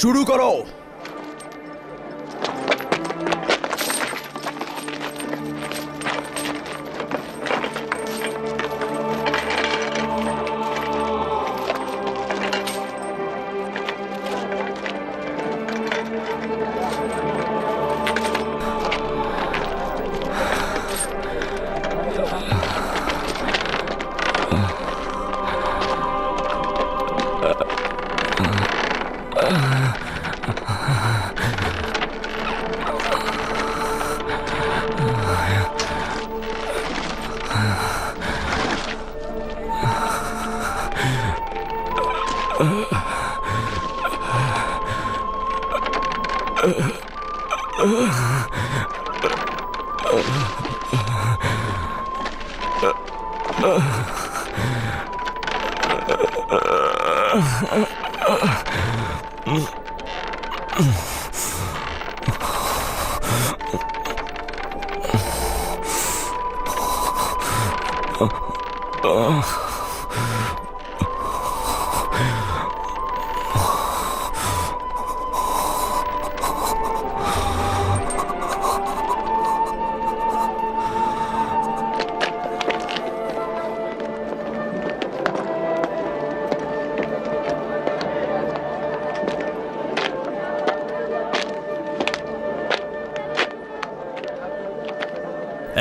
শুরু করো।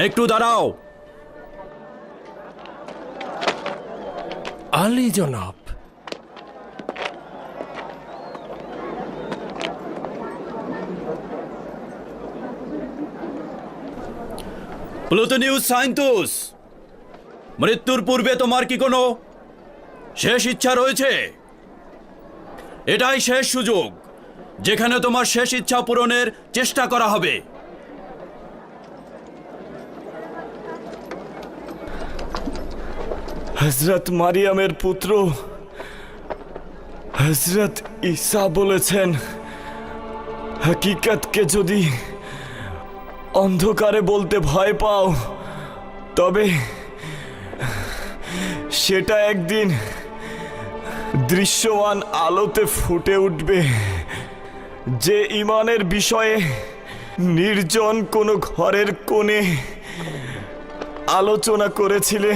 একটু দাঁড়াও। আলী জনাব। প্লুটোনিউস সাইন্তুস, মৃত্যুর পূর্বে তোমার কি কোনো শেষ ইচ্ছা রয়েছে? এটাই শেষ সুযোগ যেখানে তোমার শেষ ইচ্ছা পূরণের চেষ্টা করা হবে। হযরত মারিয়ামের পুত্র হযরত ঈসা বলেছেন, হাকিকতকে যদি অন্ধকারে বলতে ভয় পাও তবে সেটা একদিন দৃশ্যমান আলোতে ফুটে উঠবে। যে ঈমানের বিষয়ে নির্জন কোনো ঘরের কোণে আলোচনা করেছিলে,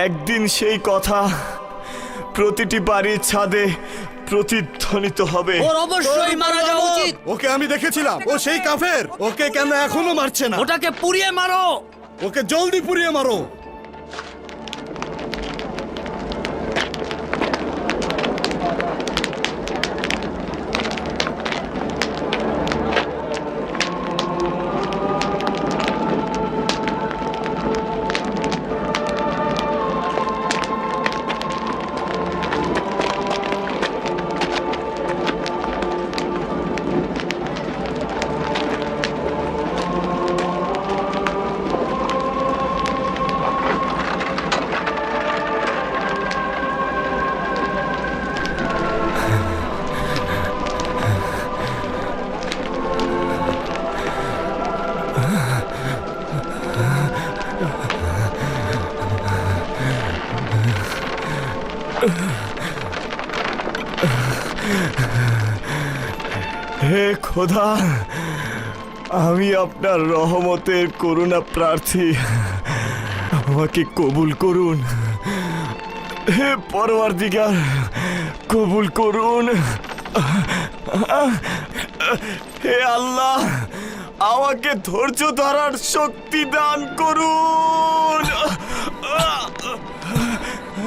একদিন সেই কথা প্রতিটি বাড়ির ছাদে প্রতিধ্বনিত হবে। ওর অবশ্যই মারা যাওয়া উচিত। ওকে আমি দেখেছিলাম, ও সেই কাফের। ওকে কেন এখনো মারছে না? ওটাকে পুড়িয়ে মারো। ওকে জলদি পুড়িয়ে মারো। হে খোদা, আমি আপনার রহমতের করুণা প্রার্থী, আমাকে কবুল করুন। হে পরওয়ারদিগার, কবুল করুন। হে আল্লাহ, আমাকে ধৈর্য ধরার শক্তি দান করুন।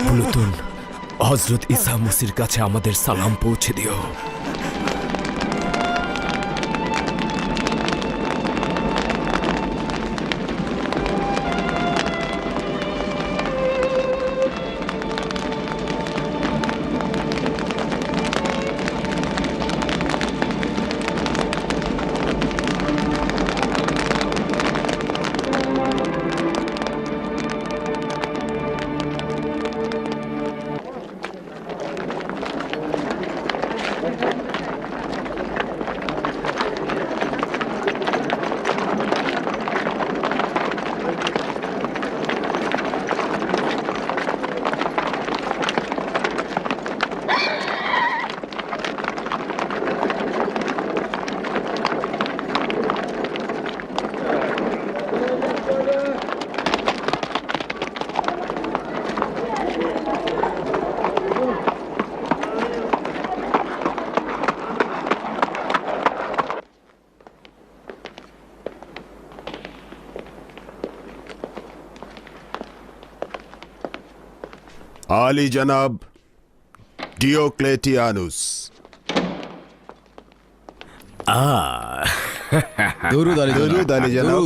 প্লুটন, হযরত ঈসা মসির কাছে আমাদের সালাম পৌঁছে দিও। আলী জনাব ডিওক্লেটিয়ানুস। দরুদ আলী দরুদ আলী জনাব।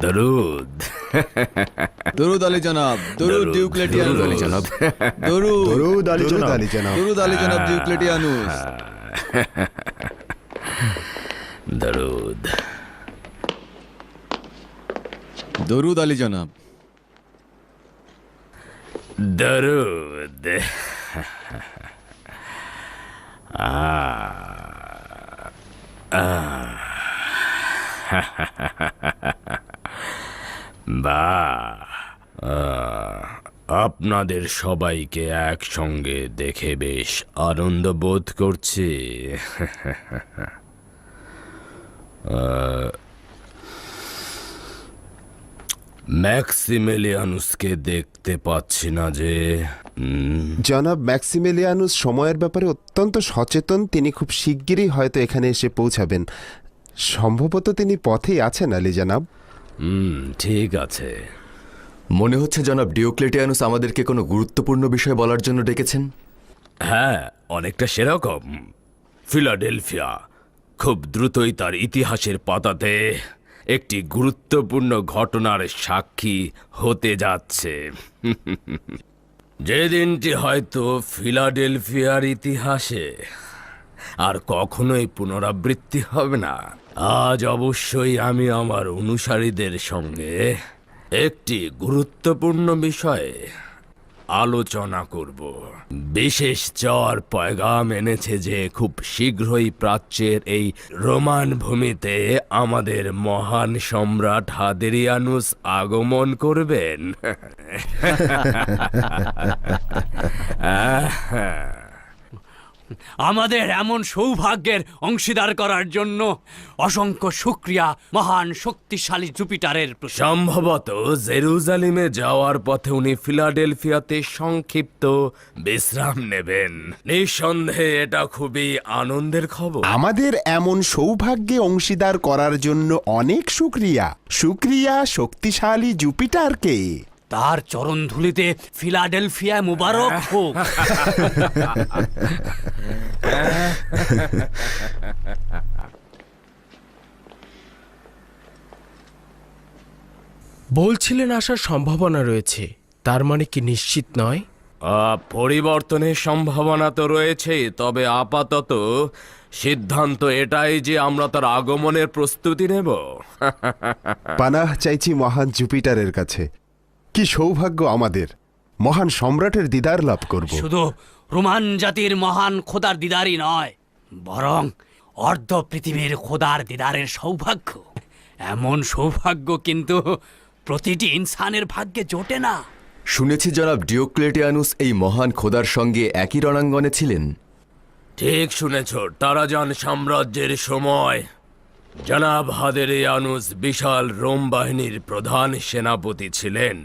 দরুদ দরুদ আলী জনাব দরুদ ডিওক্লেটিয়ানুস দরুদ আলী জনাব। দরুদ দরুদ আলী জনাব। আলী জনাব। দরুদ আলী জনাব ডিওক্লেটিয়ানুস দরুদ দরুদ আলী জনাব দরুদ আপনাদের সবাইকে একসঙ্গে দেখে বেশ আনন্দ বোধ করছি। ম্যাক্সিমিলিয়ানুসকে দেখতে পাচ্ছি না যে। জনাব ম্যাক্সিমিলিয়ানুস সময়ের ব্যাপারে অত্যন্ত সচেতন। তিনি খুব শিগগিরই হয়তো এখানে এসে পৌঁছাবেন। সম্ভবত তিনি পথেই আছেন আলী জনাব। ঠিক আছে। মনে হচ্ছে জনাব ডিওক্লেটিয়ানুস আমাদেরকে কোনো গুরুত্বপূর্ণ বিষয় বলার জন্য ডেকেছেন। হ্যাঁ, অনেকটা সেরকম। ফিলাডেলফিয়া খুব দ্রুতই তার ইতিহাসের পাতাতে একটি গুরুত্বপূর্ণ ঘটনার সাক্ষী হতে যাচ্ছে। যে দিনটি হয়তো ফিলাডেলফিয়ার ইতিহাসে আর কখনোই পুনরাবৃত্তি হবে না। আজ অবশ্যই আমি আমার অনুসারীদের সঙ্গে একটি গুরুত্বপূর্ণ বিষয়ে আলোচনা করব। বিশেষ চর পয়গাম এনেছে যে খুব শীঘ্রই প্রাচ্যের এই রোমান ভূমিতে আমাদের মহান সম্রাট হাদেরিয়ানুস আগমন করবেন। আমাদের এমন সৌভাগ্যের অংশীদার করার জন্য অসংখ্য শুকরিয়া মহান শক্তিশালী জুপিটারের প্রতি। সম্ভবত জেরুজালেমে যাওয়ার পথে উনি ফিলাডেলফিয়াতে সংক্ষিপ্ত বিশ্রাম নেবেন। নিঃসন্দেহে এটা খুবই আনন্দের খবর। আমাদের এমন সৌভাগ্যে অংশীদার করার জন্য অনেক শুকরিয়া। শুকরিয়া শক্তিশালী জুপিটারকে। তার চরণধুলিতে ফিলাডেলফিয়া মুবারক হোক। বলছিলেন আসার সম্ভাবনা রয়েছে, তার মানে কি নিশ্চিত নয়? পরিবর্তনের সম্ভাবনা তো রয়েছে, তবে আপাতত সিদ্ধান্ত এটাই যে আমরা তার আগমনের প্রস্তুতি নেব। পানাহ চাইছি মহান জুপিটারের কাছে। কি সৌভাগ্য আমাদের মহান সম্রাটের দিদার লাভ করব। শুধু রোমান জাতির মহান খোদার দিদারই নয়, বরং অর্ধ পৃথিবীর খোদার দিদারের সৌভাগ্য। এমন সৌভাগ্য কিন্তু প্রতিটি ইনসানের ভাগ্যে জোটে না। শুনেছি জনাব ডিওক্লেটিয়ানুস এই মহান খোদার সঙ্গে একই রণাঙ্গনে ছিলেন। ঠিক শুনেছ, টারাজান সাম্রাজ্যের সময় জনাব হাদেরিয়ানুস বিশাল রোম বাহিনীর প্রধান সেনাপতি ছিলেন,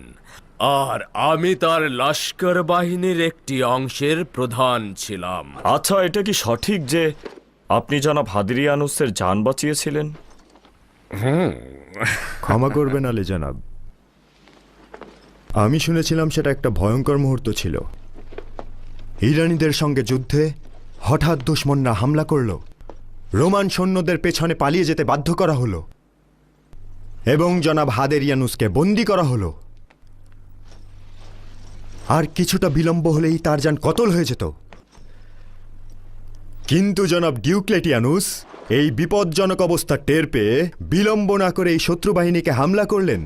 আর আমি তার লস্কর বাহিনীর একটি অংশের প্রধান ছিলাম। আচ্ছা, এটা কি সঠিক যে আপনি জনাব হাদিরিয়ানুসের জান বাঁচিয়েছিলেন? ক্ষমা করবেন আলী জনাব, আমি শুনেছিলাম সেটা একটা ভয়ঙ্কর মুহূর্ত ছিল। ইরানীদের সঙ্গে যুদ্ধে হঠাৎ দুশমনরা হামলা করল, রোমান সৈন্যদের পেছনে পালিয়ে যেতে বাধ্য করা হলো এবং জনাব হাদেরিয়ানুসকে বন্দী করা হলো। আর কিছুটা বিলম্ব হলেই তার যান কতল হয়ে যেত। কিন্তু জনাব ডিওক্লেটিয়ানুস এই বিপজ্জনক অবস্থা টের পেয়ে বিলম্ব না করে এই শত্রুবাহিনীকে হামলা করলেন।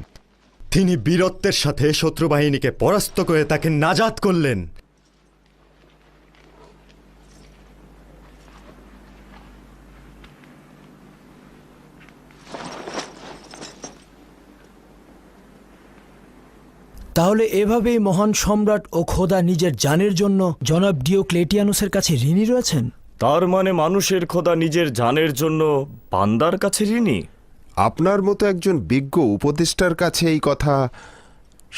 তিনি বীরত্বের সাথে শত্রুবাহিনীকে পরাস্ত করে তাকে নাজাত করলেন। তাহলে এভাবেই মহান সম্রাট ও খোদা নিজের জানের জন্য জনাব ডিওক্লেটিয়ানুসের কাছে ঋণী রয়েছেন। তার মানে মানুষের খোদা নিজের জানের জন্য বান্দার কাছে ঋণী? আপনার মতো একজন বিজ্ঞ উপদেষ্টার কাছে এই কথা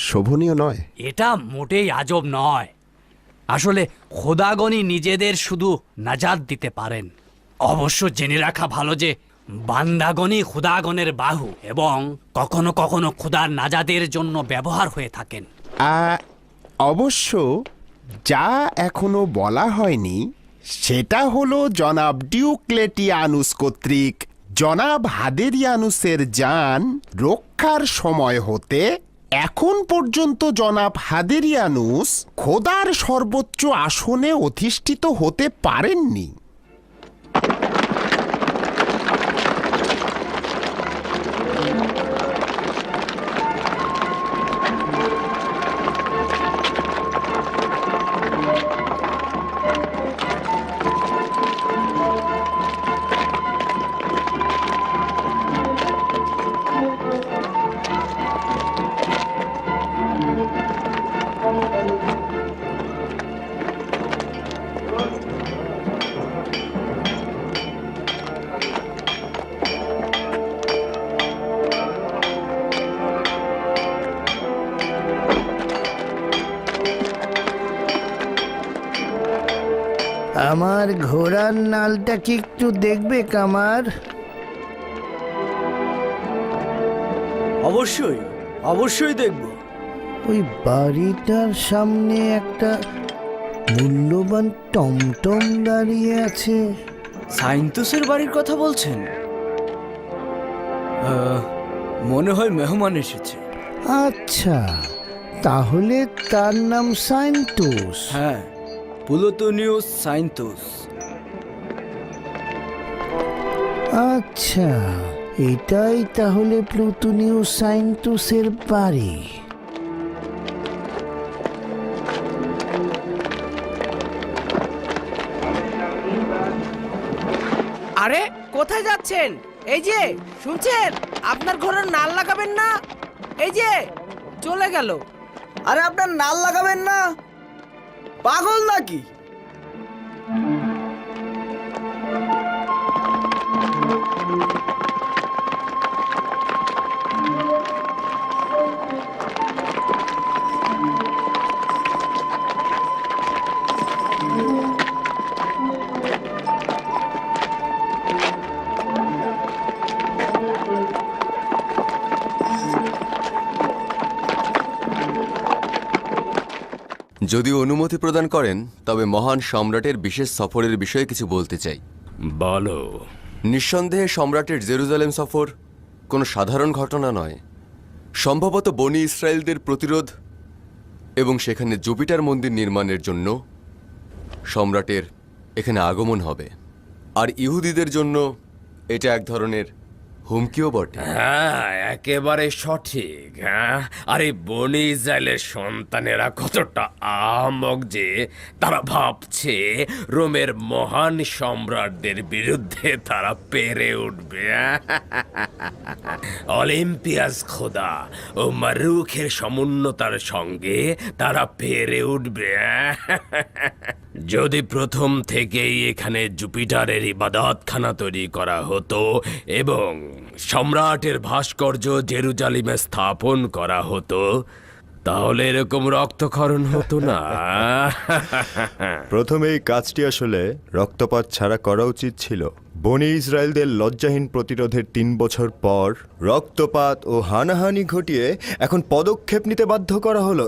শোভনীয় নয়। এটা মোটেই আজব নয়। আসলে খোদাগণই নিজেদের শুধু নাজাত দিতে পারেন। অবশ্য জেনে রাখা ভালো যে বান্দাগণই খোদাগণের বাহু এবং কখনো কখনো খোদার নাজাদের জন্য ব্যবহার হয়ে থাকেন। অবশ্য যা এখনো বলা হয়নি সেটা হলো জনাব ডিওক্লেটিয়ানুস কর্তৃক জনাব হাদেরিয়ানুসের যান রক্ষার সময় হতে এখন পর্যন্ত জনাব হাদেরিয়ানুস খোদার সর্বোচ্চ আসনে অধিষ্ঠিত হতে পারেননি। আমার ঘোড়ার নালটা কি একটু দেখবে কামার? অবশ্যই অবশ্যই দেখব। ওই বাড়িটার সামনে একটা মূল্যবান টমটম দাঁড়িয়ে আছে। সাইন্তুসের বাড়ির কথা বলছেন? মনে হয় মেহমান এসেছে। আচ্ছা, তাহলে তার নাম সাইন্তুস। হ্যাঁ, প্লুটোনিয়াস সাইন্তুস। আচ্ছা, এটাই তাহলে প্লুটোনিয়াস সাইন্তুসের বাড়ি। আরে কোথায় যাচ্ছেন? এই যে শুনছেন, আপনার ঘোড়ার নাল লাগাবেন না। এই যে চলে গেল। আরে আপনার নাল লাগাবেন না, পাগল নাকি? যদি অনুমতি প্রদান করেন তবে মহান সম্রাটের বিশেষ সফরের বিষয়ে কিছু বলতে চাই। বলো। নিঃসন্দেহে সম্রাটের জেরুজালেম সফর কোনো সাধারণ ঘটনা নয়। সম্ভবত বনি ইসরায়েলদের প্রতিরোধ এবং সেখানে জুপিটার মন্দির নির্মাণের জন্য সম্রাটের এখানে আগমন হবে। আর ইহুদিদের জন্য এটা এক ধরনের হুমকিও বটে। হ্যাঁ, একেবারে সঠিক। হ্যাঁ, আরে বনি ইসরায়েলের সন্তানেরা কতটা আহাম্মক যে তারা ভাবছে রোমের মহান সম্রাটদের বিরুদ্ধে তারা পেরে উঠবে। অলিম্পিয়াস খোদা ও মারুখের সমুন্নতার সঙ্গে তারা পেরে উঠবে। যদি প্রথম থেকেই এখানে জুপিটারের ইবাদতখানা তৈরি করা হতো এবং সম্রাটের ভাস্কর্য জেরুজালেমে স্থাপন করা হতো তাহলে এরকম রক্তক্ষরণ হতো না। প্রথমে এই কাজটি আসলে রক্তপাত ছাড়া করা উচিত ছিল। বনি ইসরায়েলদের লজ্জাহীন প্রতিরোধের 3 বছর পর রক্তপাত ও হানাহানি ঘটিয়ে এখন পদক্ষেপ নিতে বাধ্য করা হলো।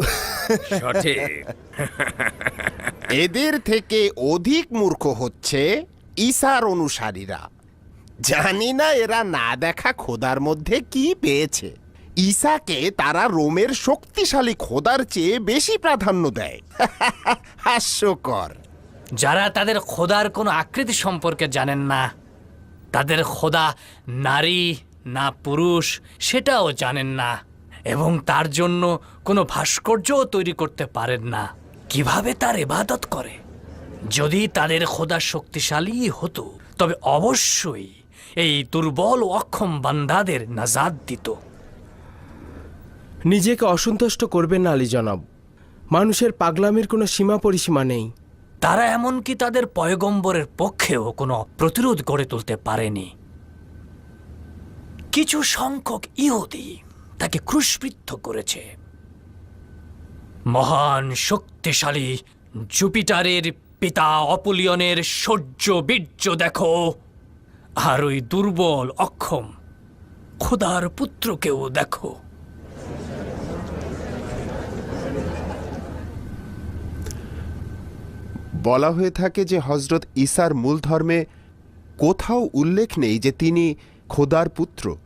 সঠিক। এদের থেকে অধিক মূর্খ হচ্ছে ঈসার অনুসারীরা। জানি না এরা না দেখা খোদার মধ্যে কি পেয়েছে। ঈসাকে তারা রোমের শক্তিশালী খোদার চেয়ে বেশি প্রাধান্য দেয়। হাস্যকর। যারা তাদের খোদার কোনো আকৃতি সম্পর্কে জানেন না, তাদের খোদা নারী না পুরুষ সেটাও জানেন না, এবং তার জন্য কোনো ভাস্কর্যও তৈরি করতে পারেন না। কিভাবে তার ইবাদত করে? যদি তাদের খোদা শক্তিশালী হতো তবে অবশ্যই এই দুর্বল ও অক্ষম বান্দাদের নাজাত দিত। নিজেকে অসন্তুষ্ট করবেন না আলী জনাব। মানুষের পাগলামির কোনো সীমা পরিসীমা নেই। তারা এমনকি তাদের পয়গম্বরের পক্ষেও কোনো প্রতিরোধ গড়ে তুলতে পারেনি। কিছু সংখ্যক ইহুদি তাকে ক্রুশবিদ্ধ করেছে। মহান শক্তিশালী জুপিটারের পিতা অপুলিয়নের শৌর্য বীর্য দেখো, আর ওই দুর্বল অক্ষম খোদার পুত্রকেও দেখো। বলা হয়ে থাকে যে হজরত ঈসার মূল ধর্মে কোথাও উল্লেখ নেই যে তিনি খোদার পুত্র,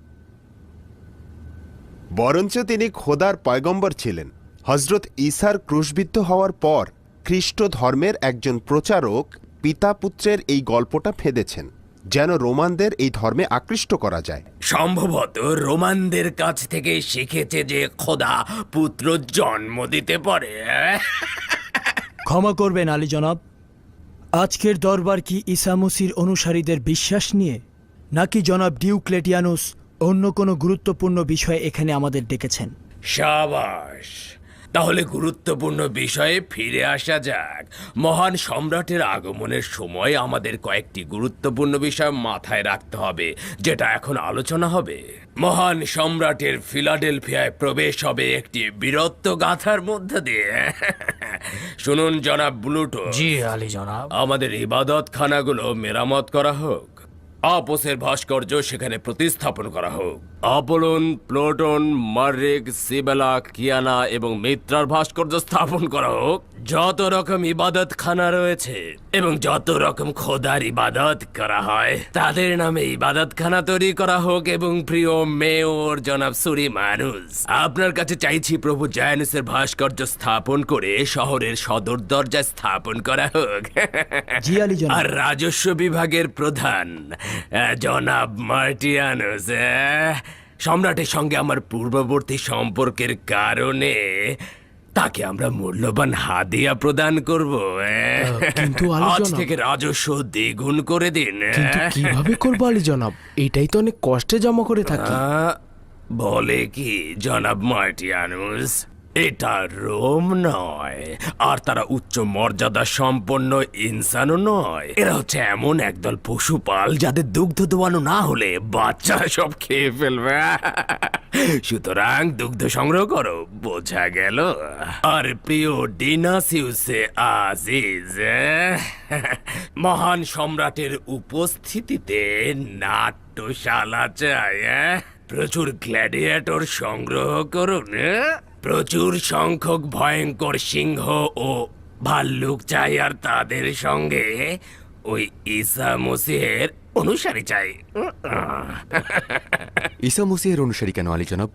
বরঞ্চ তিনি খোদার পয়গম্বর ছিলেন। হজরত ঈসার ক্রুশবিদ্ধ হওয়ার পর খ্রিস্ট ধর্মের একজন প্রচারক পিতা পুত্রের এই গল্পটা ফেঁদেছেন যেন রোমানদের এই ধর্মে আকৃষ্ট করা যায়। সম্ভবত রোমানদের কাছ থেকে শিখেছে যে খোদা পুত্র জন্ম দিতে পারে। ক্ষমা করবেন আলী জনাব, আজকের দরবার কি ঈসা মসির অনুসারীদের বিশ্বাস নিয়ে, নাকি জনাব ডিওক্লেটিয়ানুস অন্য কোনো গুরুত্বপূর্ণ বিষয়ে এখানে আমাদের ডেকেছেন? সাবাস, তাহলে গুরুত্বপূর্ণ বিষয়ে ফিরে আসা যাক। মহান সম্রাটের আগমনের সময় আমাদের কয়েকটি গুরুত্বপূর্ণ বিষয় মাথায় রাখতে হবে, যেটা এখন আলোচনা হবে। মহান সম্রাটের ফিলাডেলফিয়ায় প্রবেশ হবে একটি বীরত্ব গাথার মধ্যে দিয়ে। শুনুন জনাব ব্লুটো, জি আলী জনাব। আমাদের ইবাদতখানাগুলো মেরামত করা হোক, আপোসের ভাস্কর্য সেখানে প্রতিস্থাপন করা হোক, আপোলন, প্লুটন, মার্রিক, সিবেলা, কিয়ানা এবং মিত্রার ভাস্কর্য স্থাপন করা হোক। যত রকম ইবাদতখানা রয়েছে এবং যত রকম খোদার ইবাদত করা হয় তাদের নামে ইবাদতখানা তৈরি করা হোক। এবং প্রিয় মেয়র জনাব সুরিমানুস, আপনার কাছে চাইছি প্রভু জায়ানুসের ভাস্কর্য স্থাপন করে শহরের সদর দরজায় স্থাপন করা হোক। জি আলী জনাব। আর রাজস্ব বিভাগের প্রধান জনাব মার্টিয়ানুস, সম্রাটের সঙ্গে আমার পূর্ববর্তী সম্পর্কের কারণে তাকে আমরা মূল্যবান হাদিয়া প্রদান করব। কিন্তু আলী আজ জনাব- থেকে রাজস্ব দ্বিগুণ করে দিন। কিন্তু কিভাবে করবো আলী জনাব? এটাই তো অনেক কষ্টে জমা করে থাকি। বলে কি জনাব মার্টিয়ানুস, এটা রোম নয়, আর তারা উচ্চ মর্যাদা সম্পন্ন ইনসানও নয়। এরা হচ্ছে এমন একদল পশুপাল যাদের দুগ্ধ দোয়ানো না হলে বাচ্চারা সব খেয়ে ফেলবে। সুতরাং দুগ্ধ সংগ্রহ করো, বোঝা গেল? আর প্রিয় ডিনাসিউসে আজিজ, মহান সম্রাটের উপস্থিতিতে নাট্যশালা চাই। প্রচুর গ্ল্যাডিয়েটর সংগ্রহ করুন, প্রচুর সংখ্যক ভয়ঙ্কর সিংহ ও ভাল্লুক চাই, আর তাদের সঙ্গে ওই ঈসা মসিহের অনুসারী চাই। ঈসা মসিহের অনুসারী কেন আলী জনাব?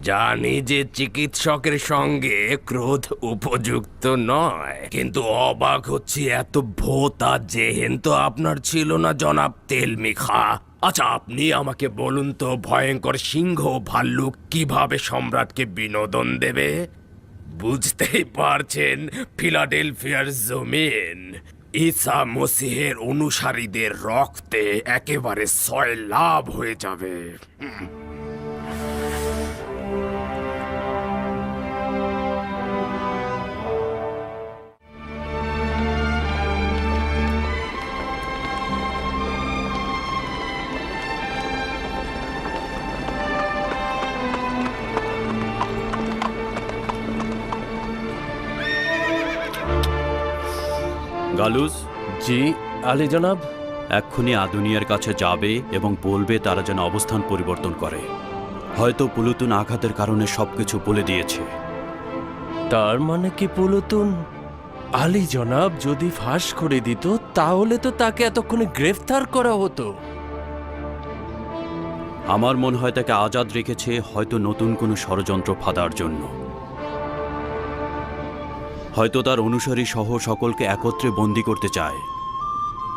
জানি যে চিকিৎসকের সঙ্গে ক্রোধ উপযুক্ত নয়, কিন্তু অবাক হচ্ছি এত ভোতা জেহেন তো আপনার ছিল না জনাব তেলমিখা। আচ্ছা, আপনি আমাকে বলুন তো, ভয়ঙ্কর সিংহ ভাল্লুক কিভাবে সম্রাটকে বিনোদন দেবে? বুঝতেই পারছেন, ফিলাডেলফিয়ার জমিন ঈসা মসিহের অনুসারীদের রক্তে একেবারে সয়লাভ হয়ে যাবে। গালুস, জি আলী জনাব। এক্ষুনি আদুনিয়ার কাছে যাবে এবং বলবে তারা যেন অবস্থান পরিবর্তন করে। হয়তো পুলুতুন আঘাতের কারণে সবকিছু বলে দিয়েছে। তার মানে কি পুলুতুন আলী জনাব যদি ফাঁস করে দিত তাহলে তো তাকে এতক্ষণে গ্রেফতার করা হতো। আমার মনে হয় তাকে আজাদ রেখেছে হয়তো নতুন কোনো ষড়যন্ত্র ফাঁদার জন্য। হয়তো তার অনুসারী সহ সকলকে একত্রে বন্দী করতে চায়।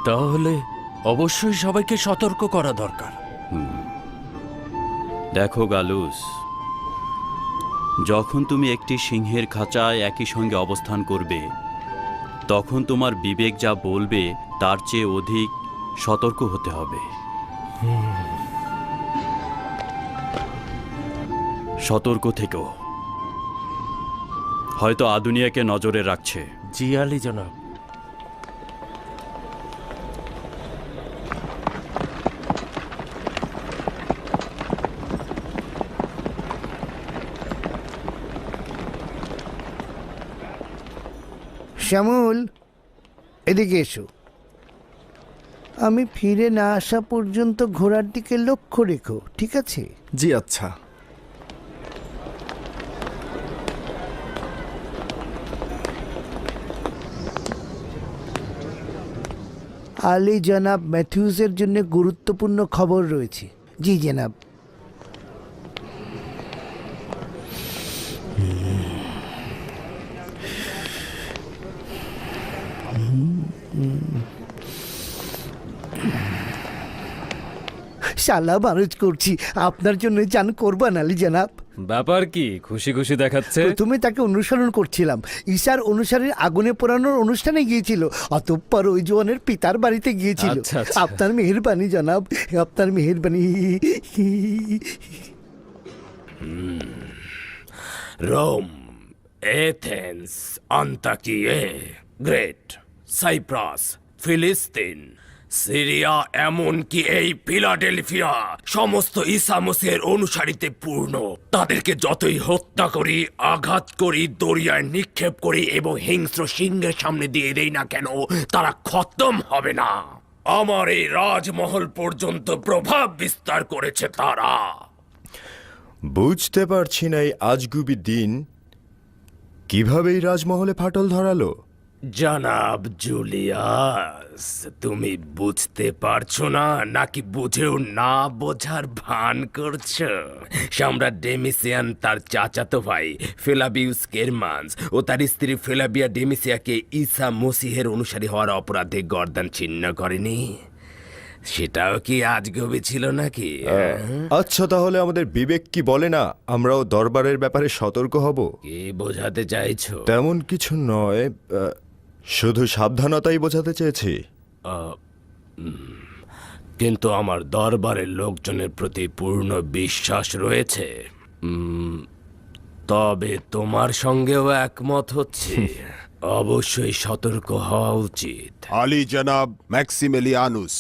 তাহলে অবশ্যই সবাইকে সতর্ক করা দরকার। দেখো গালুস, যখন তুমি একটি সিংহের খাঁচায় একই সঙ্গে অবস্থান করবে, তখন তোমার বিবেক যা বলবে তার চেয়ে অধিক সতর্ক হতে হবে। সতর্ক থেকো, হয়তো আদুনিয়াকে নজরে রাখছে। জি আলী জনাব। শ্যামল, এদিকে এসো। আমি ফিরে না আসা পর্যন্ত ঘোড়ার দিকে লক্ষ্য রেখো, ঠিক আছে? জি আচ্ছা। আলী জনাব ম্যাথিউসের জন্য গুরুত্বপূর্ণ খবর রয়েছে। জি জনাব। শালা মানুষ করছি, আপনার জন্য জান কোরবান আলী জনাব। ব্যাপার কি খুশি খুশি দেখাচ্ছে? প্রথমে তাকে অনুসরণ করছিলাম, ঈশার অনুসারীর আগুনে পোড়ানোর অনুষ্ঠানে গিয়েছিল, অতঃপর ওই জওয়ানের পিতার বাড়িতে গিয়েছিল। আচ্ছা, আচ্ছা। আপনার মেহেরবানি জনাব, আপনার মেহেরবানি। রোম, এথেন্স, আন্তাকিয়ে, গ্রেট, সাইপ্রাস, ফিলিস্তিন, সিরিয়া, এমনকি এই ফিলাডেলফিয়া সমস্ত ঈসা মসিহের অনুসারীতে পূর্ণ। তাদেরকে যতই হত্যা করি, আঘাত করি, দরিয়ায় নিক্ষেপ করি এবং হিংস্র সিংহের সামনে দিয়ে দেই না কেন, তারা খতম হবে না। আমার এই রাজমহল পর্যন্ত প্রভাব বিস্তার করেছে তারা। বুঝতে পারছি না এই আজগুবি দিন কিভাবে এই রাজমহলে ফাটল ধরালো। জনাব জুলিয়াস, তুমি বুঝতে পারছো না নাকি বুঝেও না বোঝার ভান করছো? সম্রাট ডেমিসিয়ান তার চাচাতো ভাই ফেলাবিউস কেরমান্স ও তার স্ত্রী ফেলাবিয়া ডেমিসিয়াকে ঈসা মসিহের অনুসারী হওয়ার অপরাধে গর্দান ছিন্ন করেনি? সেটাও কি আজগবি ছিল নাকি? আচ্ছা, তাহলে আমাদের বিবেক কি বলে না আমরাও দরবারের ব্যাপারে সতর্ক হব? কি বোঝাতে চাইছো? তেমন কিছু নয়, শুধু সাবধানতাই বোঝাতে চেয়েছি। কিন্তু আমার দরবারের লোকজনের প্রতি পূর্ণ বিশ্বাস রয়েছে। তবে তোমার সঙ্গেও একমত হচ্ছে, অবশ্যই সতর্ক হওয়া উচিত। আলী জনাব ম্যাক্সিমিলিয়ানুস।